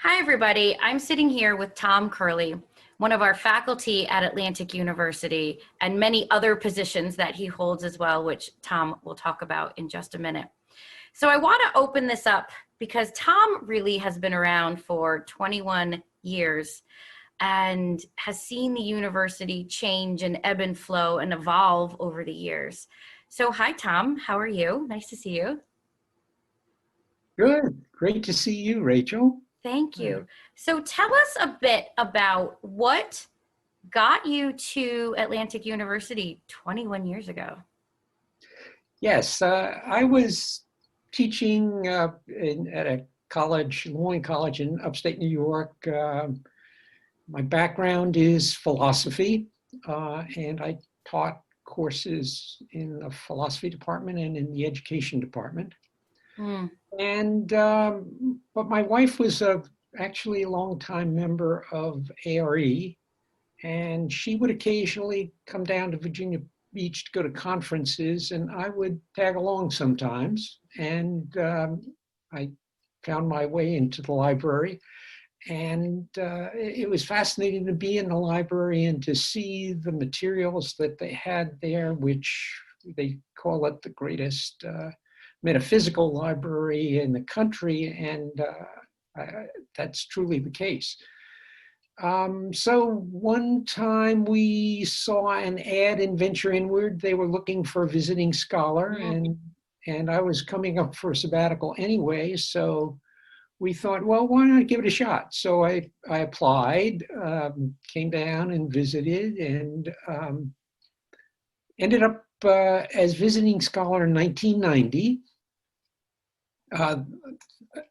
Hi, everybody. I'm sitting here with Tom Curley, one of our faculty at Atlantic University, and many other positions that he holds as well, which Tom will talk about in just a minute. So I want to open this up because Tom really has been around for 21 years and has seen the university change and ebb and flow and evolve over the years. So hi, Tom. How are you? Nice to see you. Good. Great to see you, Rachel. Thank you. So tell us a bit about what got you to Atlantic University 21 years ago. Yes, I was teaching at a college, Loyola College in upstate New York. My background is philosophy, and I taught courses in the philosophy department and in the education department. But my wife was actually a longtime member of ARE, and she would occasionally come down to Virginia Beach to go to conferences, and I would tag along sometimes. And I found my way into the library, and it was fascinating to be in the library and to see the materials that they had there, which they call it the greatest metaphysical library in the country, and that's truly the case. So one time we saw an ad in Venture Inward. They were looking for a visiting scholar, and I was coming up for a sabbatical anyway, so we thought, well, why not give it a shot? So I applied, came down and visited, and ended up as visiting scholar in 1990.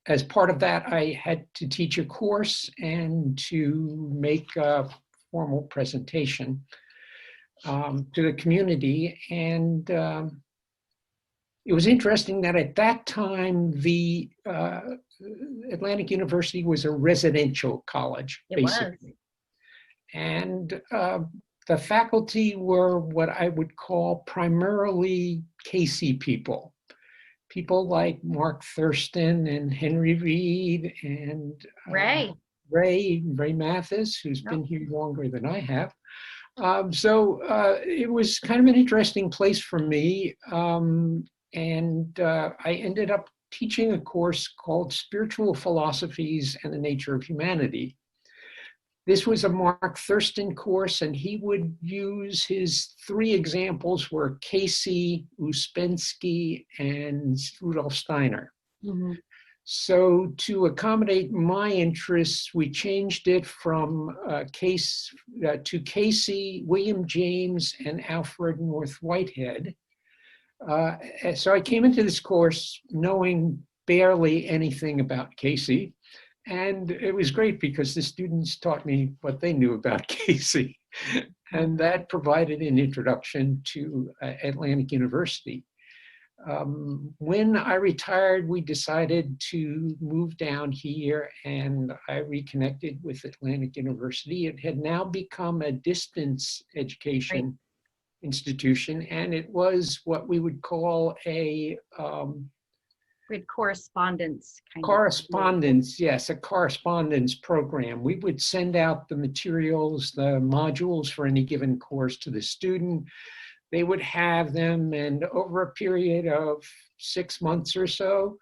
As part of that, I had to teach a course and to make a formal presentation to the community. And it was interesting that at that time, the Atlantic University was a residential college, basically. And the faculty were what I would call primarily Casey people. People like Mark Thurston and Henry Reed and Ray Mathis, who's been here longer than I have. So it was kind of an interesting place for me. And I ended up teaching a course called Spiritual Philosophies and the Nature of Humanity. This was a Mark Thurston course, and he would use his three examples were Casey, Ouspensky, and Rudolf Steiner. So to accommodate my interests, we changed it from to Casey, William James, and Alfred North Whitehead. So I came into this course knowing barely anything about Casey. And it was great because the students taught me what they knew about Casey. And that provided an introduction to Atlantic University. When I retired, we decided to move down here, and I reconnected with Atlantic University. It had now become a distance education institution, and it was what we would call a with correspondence. Yes, a correspondence program. We would send out the materials, the modules for any given course to the student. They would have them, and over a period of 6 months or so,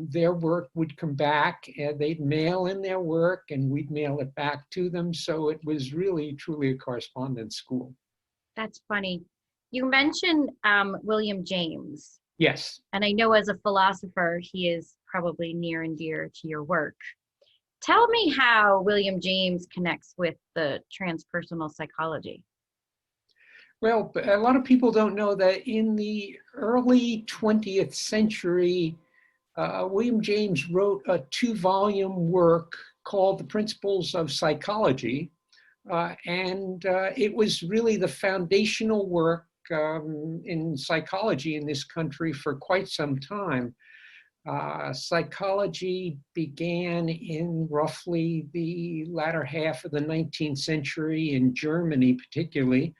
their work would come back, and they'd mail in their work, and we'd mail it back to them. So it was really, truly a correspondence school. That's funny. You mentioned William James. Yes. And I know as a philosopher, he is probably near and dear to your work. Tell me how William James connects with the transpersonal psychology. Well, a lot of people don't know that in the early 20th century, William James wrote a 2-volume work called The Principles of Psychology. And it was really the foundational work in psychology in this country for quite some time. Psychology began in roughly the latter half of the 19th century in Germany, particularly.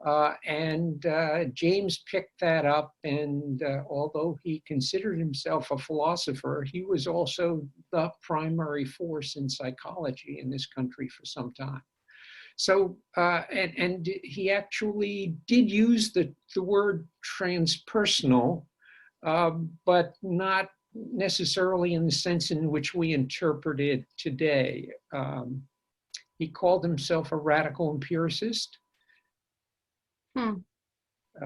And James picked that up, and although he considered himself a philosopher, he was also the primary force in psychology in this country for some time. So, and he actually did use the word transpersonal, but not necessarily in the sense in which we interpret it today. He called himself a radical empiricist.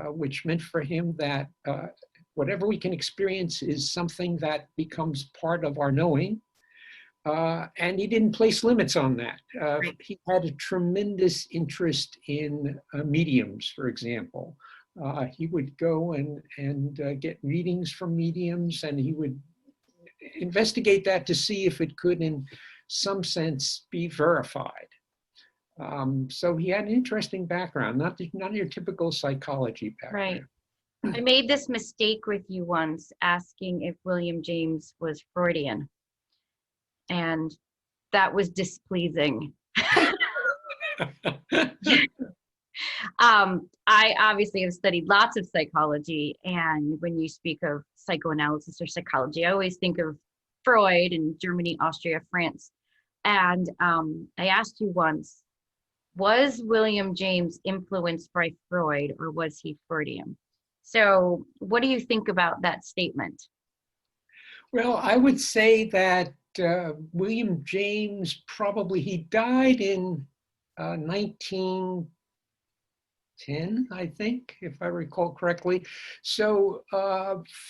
Which meant for him that whatever we can experience is something that becomes part of our knowing. And he didn't place limits on that. He had a tremendous interest in mediums, for example. He would go and get readings from mediums, and he would investigate that to see if it could, in some sense, be verified. So he had an interesting background, not your typical psychology background. Right. I made this mistake with you once, asking if William James was Freudian, and that was displeasing. I obviously have studied lots of psychology, and when you speak of psychoanalysis or psychology, I always think of Freud and Germany, Austria, France. And I asked you once, was William James influenced by Freud, or was he Freudian? So what do you think about that statement? Well, I would say that William James he died in 1910, I think, if I recall correctly. So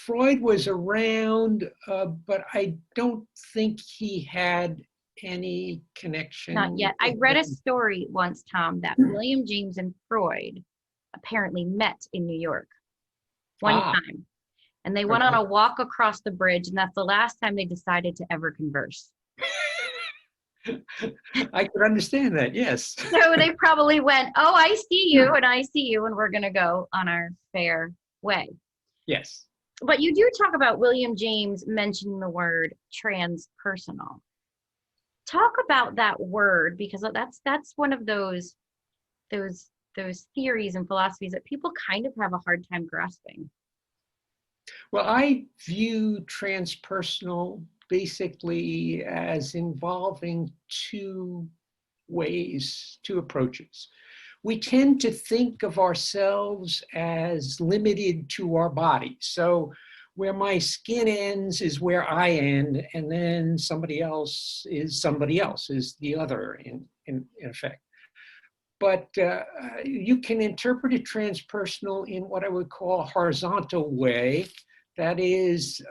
Freud was around, but I don't think he had any connection. Not yet. I read a story once, Tom, that William James and Freud apparently met in New York one time. And they went on a walk across the bridge, and that's the last time they decided to ever converse. I could understand that, yes. So they probably went, oh, I see you, and I see you, and we're going to go on our fair way. Yes. But you do talk about William James mentioning the word transpersonal. Talk about that word, because that's one of those theories and philosophies that people kind of have a hard time grasping. Well, I view transpersonal basically as involving two approaches. We tend to think of ourselves as limited to our body. So where my skin ends is where I end, and then somebody else is the other in effect. But you can interpret it transpersonal in what I would call a horizontal way. That is,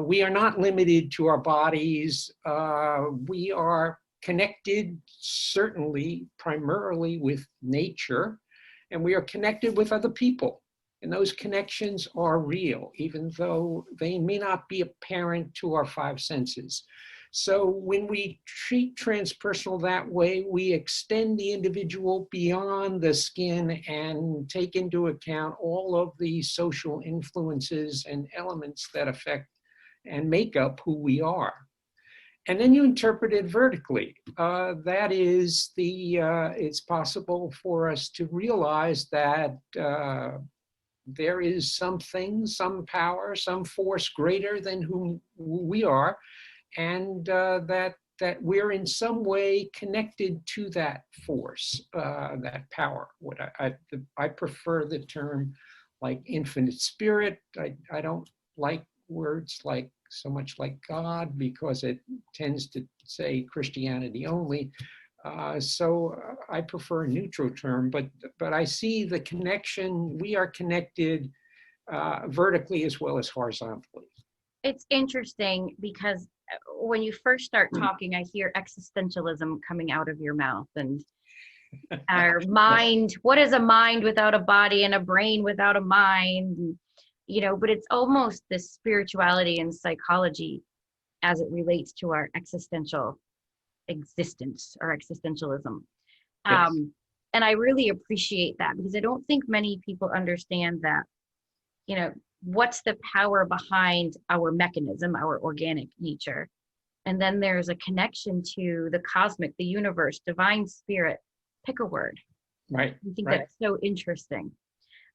we are not limited to our bodies. We are connected, certainly, primarily with nature, and we are connected with other people. And those connections are real, even though they may not be apparent to our five senses. So when we treat transpersonal that way, we extend the individual beyond the skin and take into account all of the social influences and elements that affect and make up who we are. And then you interpret it vertically. That is, it's possible for us to realize that there is something, some power, some force greater than who we are, and that we're in some way connected to that force, that power. What I prefer the term like infinite spirit. I don't like words like so much like God, because it tends to say Christianity only. So I prefer a neutral term, but I see the connection. We are connected vertically as well as horizontally. It's interesting because when you first start talking, I hear existentialism coming out of your mouth, and our mind. What is a mind without a body, and a brain without a mind? You know, but it's almost this spirituality and psychology as it relates to our existential existence or existentialism. Yes. And I really appreciate that, because I don't think many people understand that, you know, what's the power behind our mechanism, our organic nature. And then there's a connection to the cosmic, the universe, divine spirit, pick a word. Right. I think Right. that's so interesting.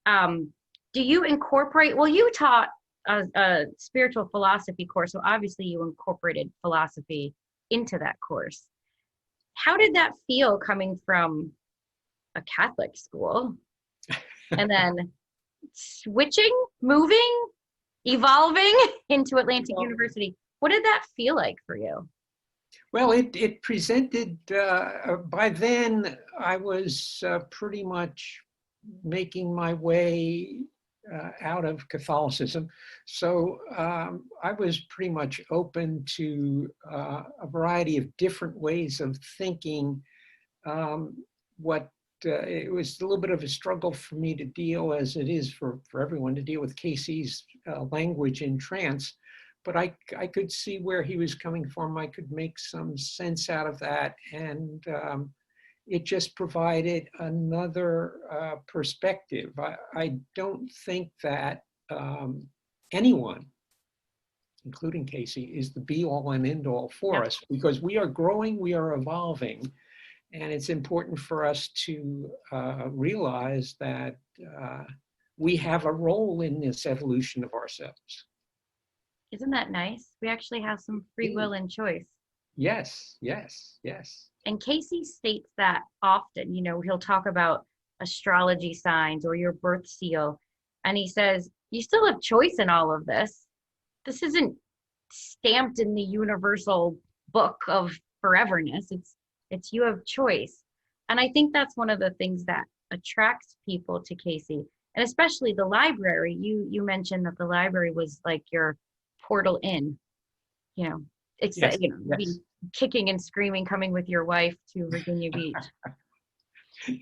Do you incorporate, well, you taught a spiritual philosophy course, so obviously you incorporated philosophy into that course. How did that feel coming from a Catholic school and then switching, moving, evolving into Atlantic Well, University? What did that feel like for you? well, it presented, by then I was pretty much making my way out of Catholicism. So I was pretty much open to a variety of different ways of thinking. What It was a little bit of a struggle for me to deal, as it is for everyone, to deal with Casey's language in trance. But I could see where he was coming from. I could make some sense out of that. And it just provided another perspective. I don't think that anyone, including Casey, is the be all and end all for us, because we are growing, we are evolving. And it's important for us to realize that we have a role in this evolution of ourselves. Isn't that nice? We actually have some free will and choice. Yes, yes, yes. And Casey states that often. He'll talk about astrology signs or your birth seal. And he says, you still have choice in all of this. This isn't stamped in the universal book of foreverness. It's you have choice. And I think that's one of the things that attracts people to Casey, and especially the library. You mentioned that the library was like your portal in, Yes, be kicking and screaming, coming with your wife to Virginia Beach.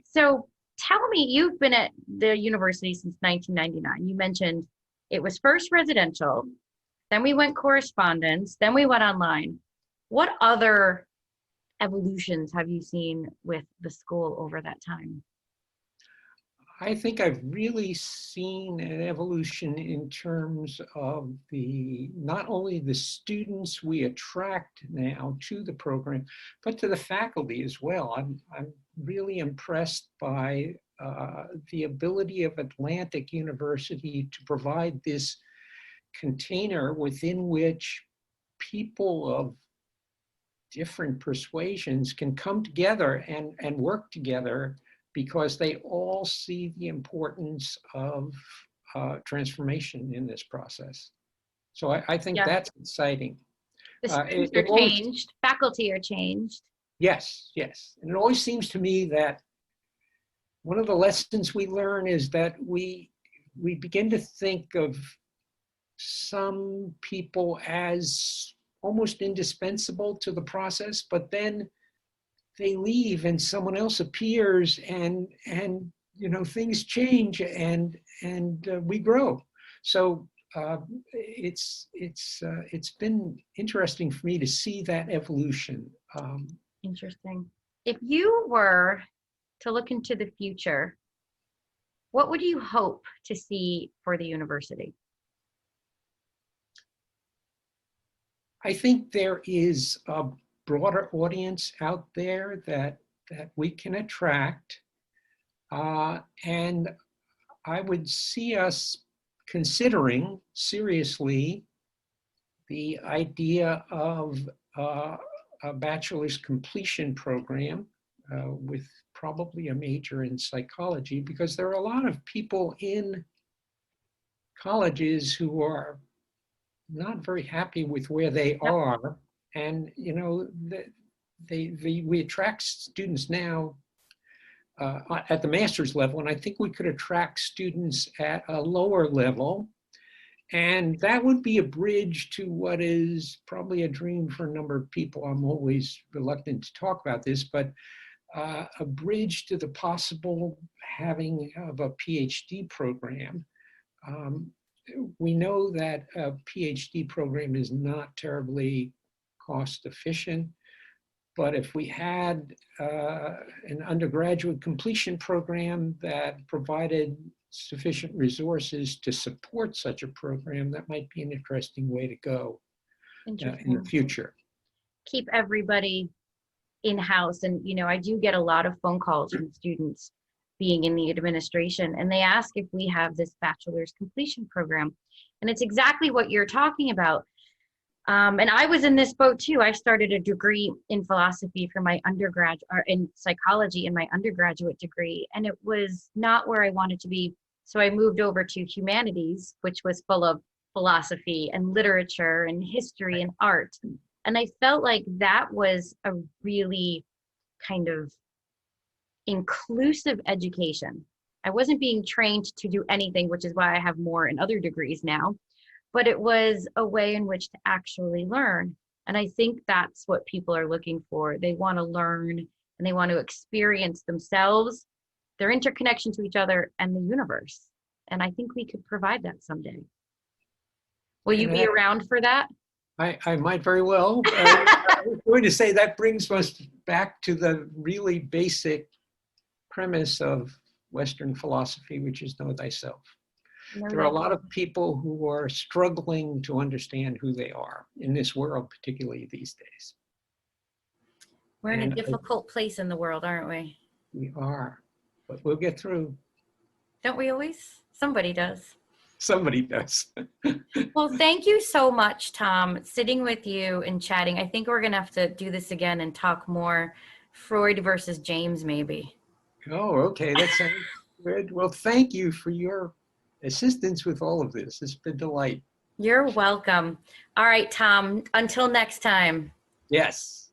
So tell me, you've been at the university since 1999. You mentioned it was first residential, then we went correspondence, then we went online. What other evolutions have you seen with the school over that time? I think I've really seen an evolution in terms of not only the students we attract now to the program, but to the faculty as well. I'm really impressed by the ability of Atlantic University to provide this container within which people of different persuasions can come together and work together, because they all see the importance of transformation in this process. So I think that's exciting. The students are changed, faculty are changed. Yes, yes. And it always seems to me that one of the lessons we learn is that we begin to think of some people as almost indispensable to the process, but then they leave and someone else appears, and things change, and we grow. So it's been interesting for me to see that evolution. Interesting. If you were to look into the future, what would you hope to see for the university? I think there is a broader audience out there that we can attract, and I would see us considering seriously the idea of a bachelor's completion program with probably a major in psychology, because there are a lot of people in colleges who are not very happy with where they are. And, we attract students now at the master's level, and I think we could attract students at a lower level. And that would be a bridge to what is probably a dream for a number of people. I'm always reluctant to talk about this, but a bridge to the possible having of a PhD program. We know that a PhD program is not terribly cost efficient, but if we had an undergraduate completion program that provided sufficient resources to support such a program, that might be an interesting way to go in the future. Keep everybody in-house. And, I do get a lot of phone calls from students being in the administration, and they ask if we have this bachelor's completion program. And it's exactly what you're talking about. And I was in this boat too. I started a degree in philosophy for my undergrad, or in psychology in my undergraduate degree, and it was not where I wanted to be. So I moved over to humanities, which was full of philosophy and literature and history and art. And I felt like that was a really kind of inclusive education. I wasn't being trained to do anything, which is why I have more in other degrees now, but it was a way in which to actually learn. And I think that's what people are looking for. They want to learn and they want to experience themselves, their interconnection to each other and the universe. And I think we could provide that someday. Will you be around for that? I might very well. I was going to say that brings us back to the really basic premise of Western philosophy, which is know thyself. There are a lot of people who are struggling to understand who they are in this world, particularly these days. We're in a difficult place in the world, aren't we? We are, but we'll get through. Don't we always? Somebody does. Somebody does. Well, thank you so much, Tom, sitting with you and chatting. I think we're going to have to do this again and talk more Freud versus James, maybe. Oh, okay. That sounds good. Well, thank you for your assistance with all of this. It's been a delight. You're welcome. All right, Tom, until next time. Yes.